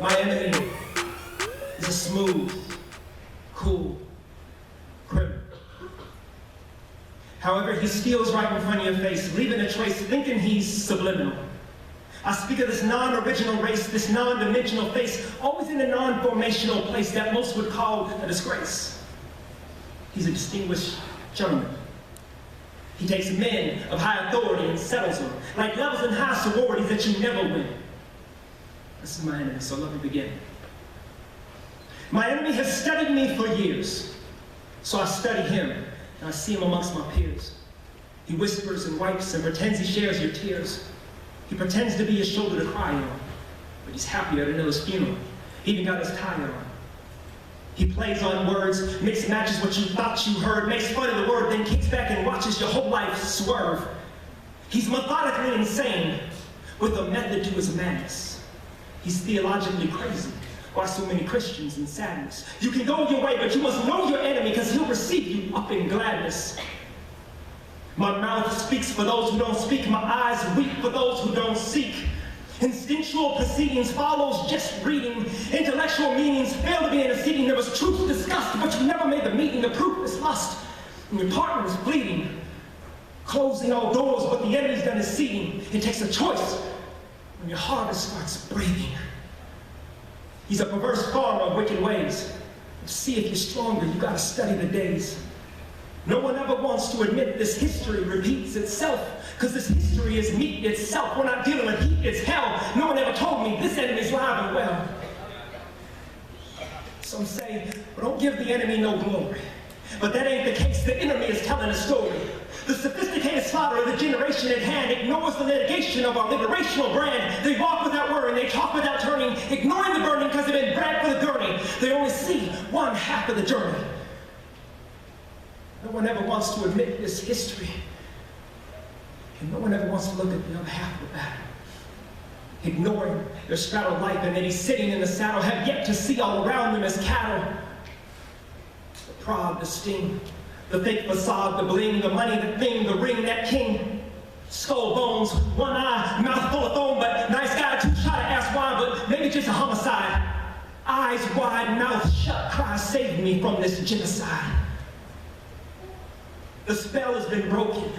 My enemy is a smooth, cool criminal. However, he steals right in front of your face, leaving a trace, thinking he's subliminal. I speak of this non-original race, this non-dimensional face, always in a non-formational place that most would call a disgrace. He's a distinguished gentleman. He takes men of high authority and settles them, like levels in high sororities that you never win. This is my enemy, so let me begin. My enemy has studied me for years, so I study him, and I see him amongst my peers. He whispers and wipes and pretends he shares your tears. He pretends to be a shoulder to cry on, but he's happy at another's funeral. He even got his tie on. He plays on words, mix and matches what you thought you heard, makes fun of the word, then kicks back and watches your whole life swerve. He's methodically insane, with a method to his madness. He's theologically crazy. Why so many Christians in sadness? You can go your way, but you must know your enemy, because he'll receive you up in gladness. My mouth speaks for those who don't speak. My eyes weep for those who don't seek. Instinctual proceedings follows just reading. Intellectual meanings fail to be interceding. There was truth discussed, but you never made the meeting. The proof is lust, and your partner is bleeding. Closing all doors, but the enemy's done his seeding. It takes a choice when your harvest starts breathing. He's a perverse farmer of wicked ways. To see if you're stronger, you gotta study the days. No one ever wants to admit this history repeats itself, because this history is meat itself. We're not dealing with heat, it's hell. No one ever told me this enemy's live and well. Some say, well, don't give the enemy no glory. But that ain't the case. The enemy is telling a story. The sophisticated slaughter of the generation at hand ignores the litigation of our liberational brand. They walk without worrying, they talk without turning, ignoring the burning because they've been bred for the gurney. They only see one half of the journey. No one ever wants to admit this history. And no one ever wants to look at the other half of the battle. Ignoring their straddled life, and then he's sitting in the saddle, have yet to see all around them as cattle. The prod, the sting, the fake facade, the bling, the money, the thing, the ring, that king. Skull bones, one eye, mouth full of foam, but nice guy, too shy to ask why, but maybe just a homicide. Eyes wide, mouth shut, cry, save me from this genocide. The spell has been broken,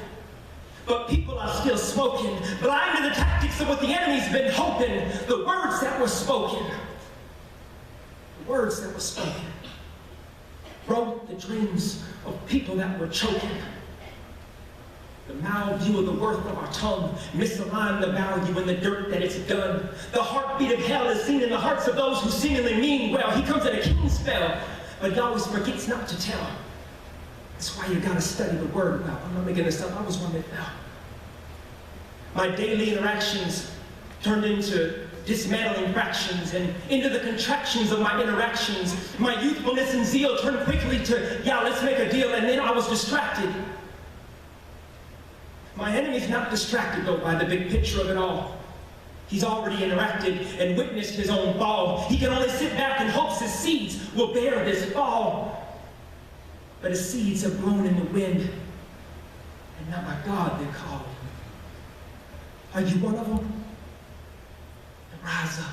but people are still smoking, blind to the tactics of what the enemy's been hoping. The words that were spoken, wrote the dreams of people that were choking. The mal-view of the worth of our tongue misaligned the value in the dirt that it's done. The heartbeat of hell is seen in the hearts of those who seemingly mean well. He comes at a king's spell, but he always forgets not to tell. That's why you gotta study the word well. I'm not making this up, I was one that fell. My daily interactions turned into dismantling fractions and into the contractions of my interactions. My youthfulness and zeal turned quickly to, yeah, let's make a deal, and then I was distracted. My enemy's not distracted, though, by the big picture of it all. He's already interacted and witnessed his own fall. He can only sit back and hopes his seeds will bear this fall. But his seeds have blown in the wind, and not by God they're called. Are you one of them? Then rise up.